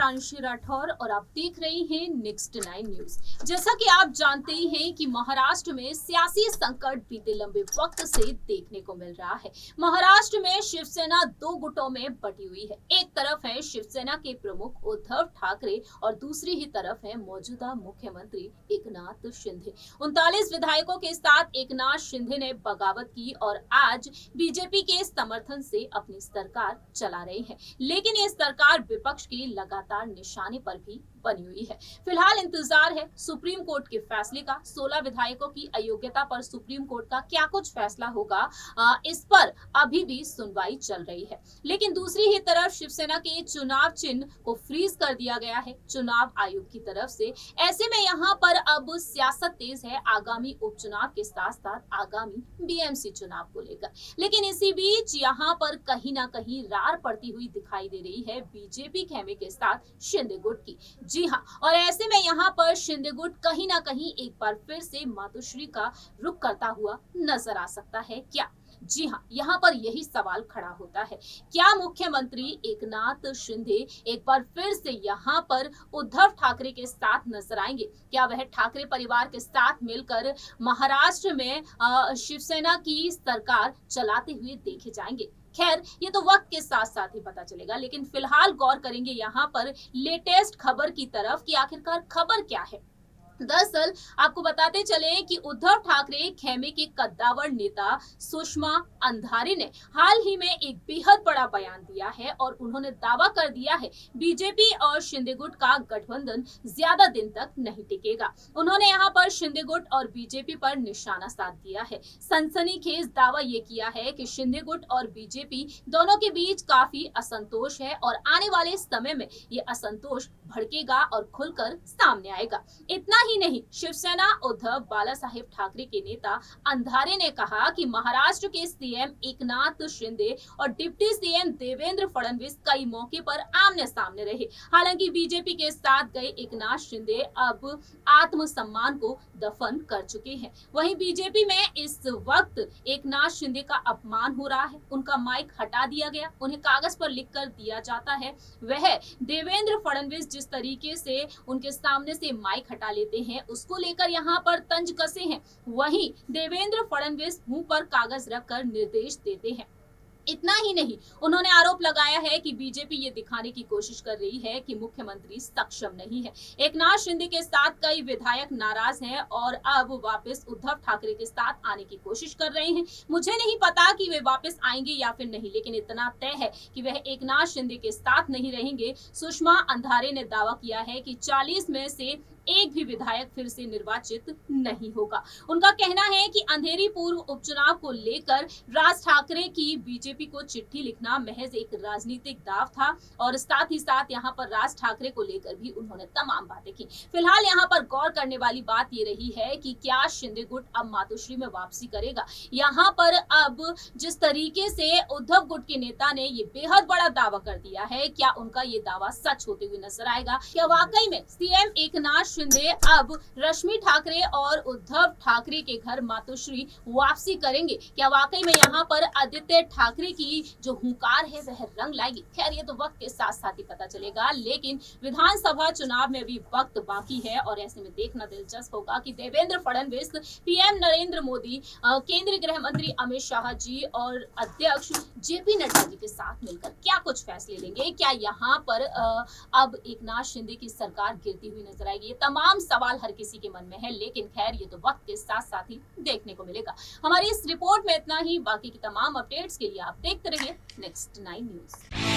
प्रांशी राठौर और आप देख रहे हैं नेक्स्ट 9 न्यूज। जैसा कि आप जानते ही हैं कि महाराष्ट्र में सियासी संकट बीते लंबे वक्त से देखने को मिल रहा है। महाराष्ट्र में शिवसेना दो गुटों में बटी हुई है। एक तरफ है शिवसेना के प्रमुख उद्धव ठाकरे और दूसरी ही तरफ है मौजूदा मुख्यमंत्री एकनाथ शिंदे। 39 विधायकों के साथ एकनाथ शिंदे ने बगावत की और आज बीजेपी के समर्थन से अपनी सरकार चला रहे हैं। लेकिन ये सरकार विपक्ष की लगातार निशाने पर भी बनी हुई है। फिलहाल इंतजार है सुप्रीम कोर्ट के फैसले का। 16 विधायकों की अयोग्यता पर सुप्रीम कोर्ट का क्या कुछ फैसला होगा, इस पर अभी भी सुनवाई चल रही है। लेकिन दूसरी ही तरफ शिवसेना के चुनाव चिन्ह को फ्रीज कर दिया गया है चुनाव आयोग की तरफ से। ऐसे में यहाँ पर अब सियासत तेज है आगामी उपचुनाव के साथ साथ आगामी बीएमसी चुनाव को लेकर। लेकिन इसी बीच यहाँ पर कहीं ना कहीं रार पड़ती हुई दिखाई दे रही है बीजेपी खेमे के साथ शिंदे गुट की। जी हाँ, और ऐसे में यहाँ पर शिंदे गुट कहीं ना कहीं एक बार फिर से मातोश्री का रुख करता हुआ नजर आ सकता है क्या? जी हाँ, यहाँ पर यही सवाल खड़ा होता है, क्या मुख्यमंत्री एकनाथ शिंदे एक बार फिर से यहाँ पर उद्धव ठाकरे के साथ नजर आएंगे? क्या वह ठाकरे परिवार के साथ मिलकर महाराष्ट्र में शिवसेना की सरकार चलाते हुए देखे जाएंगे? खैर, ये तो वक्त के साथ साथ ही पता चलेगा, लेकिन फिलहाल गौर करेंगे यहाँ पर लेटेस्ट खबर की तरफ कि आखिरकार खबर क्या है। दरअसल आपको बताते चले कि उद्धव ठाकरे खेमे के कद्दावर नेता सुषमा अंधारी ने हाल ही में एक बेहद बड़ा बयान दिया है और उन्होंने दावा कर दिया है बीजेपी और शिंदे गुट का गठबंधन ज्यादा दिन तक नहीं टिकेगा। उन्होंने यहाँ पर शिंदे गुट और बीजेपी पर निशाना साध दिया है। सनसनीखेज दावा ये किया है कि शिंदे गुट और बीजेपी दोनों के बीच काफी असंतोष है और आने वाले समय में ये असंतोष भड़केगा और खुलकर सामने आएगा। इतना ही नहीं, शिवसेना उद्धव बाला साहेब ठाकरे के नेता अंधारे ने कहा कि महाराष्ट्र के सीएम एकनाथ शिंदे और डिप्टी सीएम देवेंद्र फडणवीस कई मौके पर आमने सामने रहे। हालांकि बीजेपी के साथ गए एकनाथ शिंदे अब आत्मसम्मान को दफन कर चुके हैं। वहीं बीजेपी में इस वक्त एकनाथ शिंदे का अपमान हो रहा है। उनका माइक हटा दिया गया, उन्हें कागज पर लिख कर दिया जाता है। वह देवेंद्र फडणवीस जिस तरीके से उनके सामने से माइक हटा लेते हैं, उसको लेकर यहाँ पर तंज कसे हैं। वहीं देवेंद्र फडणवीस मुंह पर कागज रखकर निर्देश देते हैं। इतना ही नहीं, उन्होंने आरोप लगाया है कि बीजेपी ये दिखाने की कोशिश कर रही है कि मुख्यमंत्री सक्षम नहीं है। एकनाथ शिंदे के साथ कई विधायक नाराज हैं और अब वापस उद्धव ठाकरे के साथ आने की कोशिश कर रहे हैं। मुझे नहीं पता कि वे वापस आएंगे या फिर नहीं, लेकिन इतना तय है कि वह एकनाथ शिंदे के साथ नहीं रहेंगे। सुषमा अंधारे ने दावा किया है कि 40 में से एक भी विधायक फिर से निर्वाचित नहीं होगा। उनका कहना है कि अंधेरी पूर्व उपचुनाव को लेकर राज ठाकरे की बीजेपी को चिट्ठी लिखना महज एक राजनीतिक दाव था और साथ ही साथ यहाँ पर राज ठाकरे को लेकर भी उन्होंने तमाम बातें की। फिलहाल यहाँ पर गौर करने वाली बात ये रही है कि क्या शिंदे गुट अब मातोश्री में वापसी करेगा? यहाँ पर अब जिस तरीके से उद्धव गुट के नेता ने ये बेहद बड़ा दावा कर दिया है, क्या उनका ये दावा सच होते हुए नजर आएगा? क्या वाकई में सीएम एकनाथ शिंदे अब रश्मि ठाकरे और उद्धव ठाकरे के घर मातोश्री वापसी करेंगे? क्या वाकई में यहाँ पर आदित्य ठाकरे की जो हुंकार है वह रंग लाएगी? खैर, ये तो वक्त के साथ साथ ही पता चलेगा, लेकिन विधानसभा चुनाव में भी वक्त बाकी है और ऐसे में देखना दिलचस्प होगा कि देवेंद्र फडणवीस, पीएम नरेंद्र मोदी, केंद्रीय गृह मंत्री अमित शाह जी और अध्यक्ष जेपी नड्डा जी के साथ मिलकर क्या कुछ फैसले लेंगे? क्या यहाँ पर अब एकनाथ शिंदे की सरकार गिरती हुई नजर आएगी? तमाम सवाल हर किसी के मन में है, लेकिन खैर ये तो वक्त के साथ साथ ही देखने को मिलेगा। हमारी इस रिपोर्ट में इतना ही। बाकी की तमाम अपडेट्स के लिए आप देखते रहिए नेक्स्ट 9 न्यूज।